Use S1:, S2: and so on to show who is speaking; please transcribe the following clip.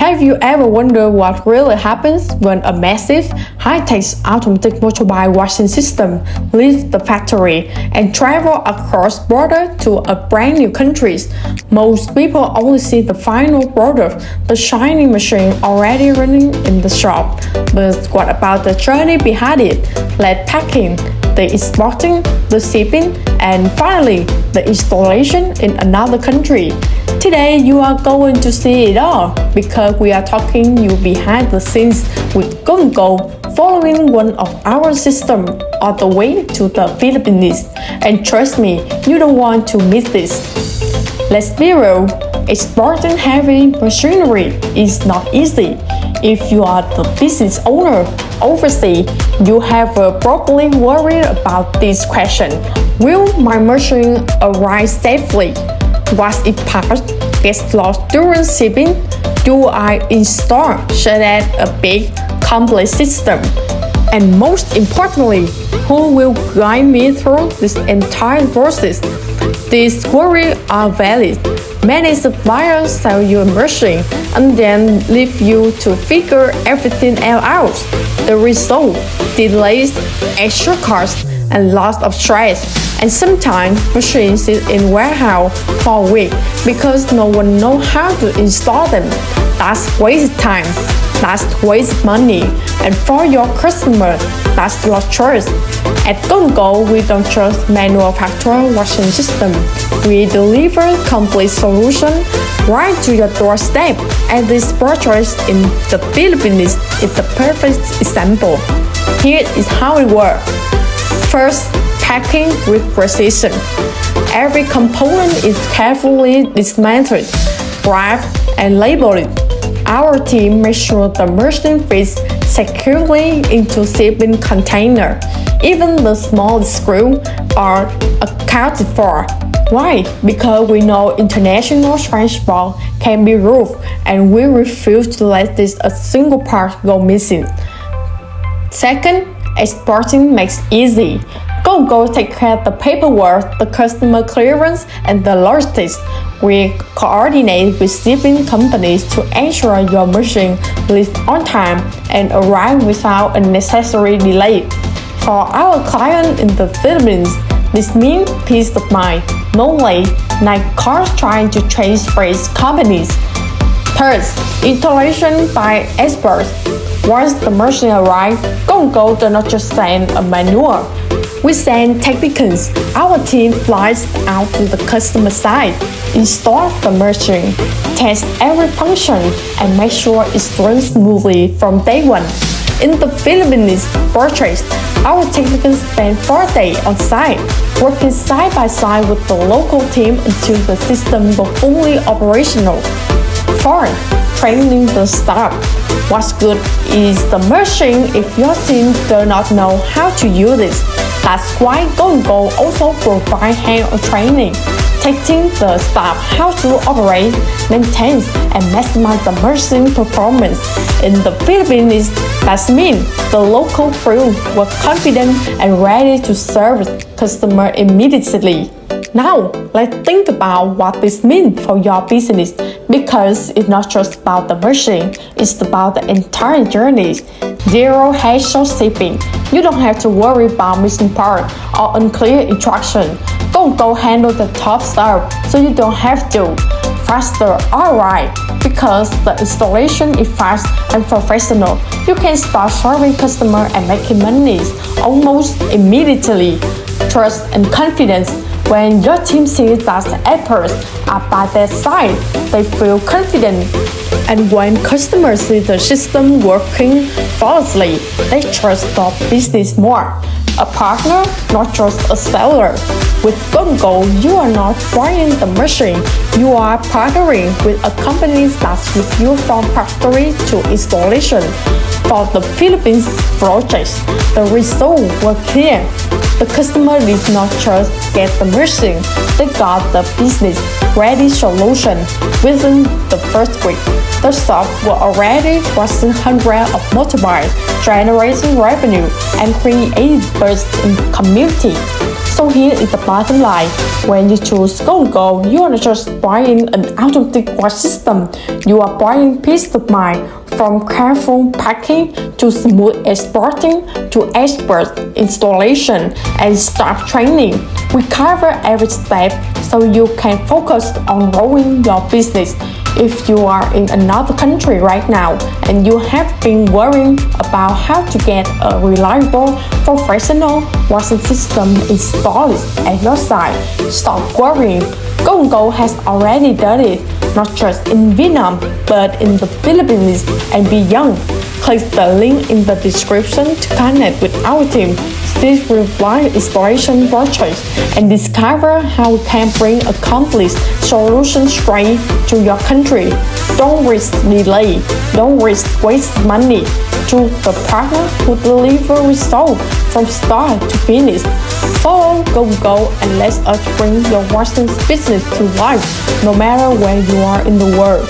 S1: Have you ever wondered what really happens when a massive, high-tech automatic motorbike washing system leaves the factory and travels across borders to a brand new country? Most people only see the final product, the shiny machine already running in the shop. But what about the journey behind it? Like packing, the exporting, the shipping, and finally, the installation in another country. Today, you are going to see it all because we are taking you behind the scenes with Go&Go, following one of our systems all the way to the Philippines. And trust me, you don't want to miss this. Let's be real, exporting heavy machinery is not easy. If you are the business owner overseas, you have probably worried about this question. Will my machine arrive safely? What if parts get lost during shipping? Do I install such a big, complex system? And most importantly, who will guide me through this entire process? These worries are valid. Many suppliers sell you a machine and then leave you to figure everything else out. The result: delays, extra costs, and loss of trust. And sometimes machines sit in warehouse for a week because no one knows how to install them. That's wasted time, that's wasted money, and for your customer, that's lost trust. At Go&Go, we don't just manufacture washing system. We deliver complete solution right to your doorstep. And this project in the Philippines is the perfect example. Here is how it works. First, packing with precision. Every component is carefully dismantled, wrapped, and labeled. Our team makes sure the machine fits securely into shipping container. Even the small screws are accounted for. Why? Because we know international transport can be rough, and we refuse to let a single part go missing. Second, exporting makes easy. Go&Go take care of the paperwork, the customer clearance, and the logistics. We coordinate with shipping companies to ensure your machine leaves on time and arrives without unnecessary delay. For our clients in the Philippines, this means peace of mind, no late night cars trying to change freight companies. Third, installation by experts. Once the machine arrives, Go&Go does not just send a manual. We send technicians. Our team flies out to the customer site, install the machine, test every function, and make sure it runs smoothly from day one. In the Philippines project, our technicians spend 4 days on site, working side by side with the local team until the system was fully operational. Fourth, training the staff. What's good is the machine if your team does not know how to use it. That's why Go&Go also provides hands-on training, teaching the staff how to operate, maintain, and maximize the machine performance. In the Philippines, that means the local crew were confident and ready to serve customers immediately. Now, let's think about what this means for your business, because it's not just about the machine, it's about the entire journey. Zero hassle shipping. You don't have to worry about missing parts or unclear instructions. Go&Go handle the top stuff, so you don't have to. Faster, alright, because the installation is fast and professional. You can start serving customers and making money almost immediately. Trust and confidence. When your team sees that experts are by their side, they feel confident. And when customers see the system working flawlessly, they trust the business more. A partner, not just a seller. With Go&Go, you are not buying the machine, you are partnering with a company that's with you from factory to installation. For the Philippines project, the result was clear. The customer did not just get the machine, they got the business-ready solution within the first week. The shop were already washing hundreds of motorbikes, generating revenue, and creating buzz in the community. So here is the bottom line. When you choose Go&Go, you are not just buying an automatic wash system, you are buying peace of mind. From careful packing to smooth exporting to expert installation and staff training, we cover every step so you can focus on growing your business. If you are in another country right now and you have been worrying about how to get a reliable, professional washing system installed at your site, stop worrying. Go&Go has already done it, not just in Vietnam, but in the Philippines and beyond. Click the link in the description to connect with our team, see live installation workshops, and discover how we can bring a complete solution straight to your country. Don't risk delay, don't risk waste money. Choose the partner who deliver results from start to finish. Follow Go&Go and let us bring your washing business to life, no matter where you are in the world.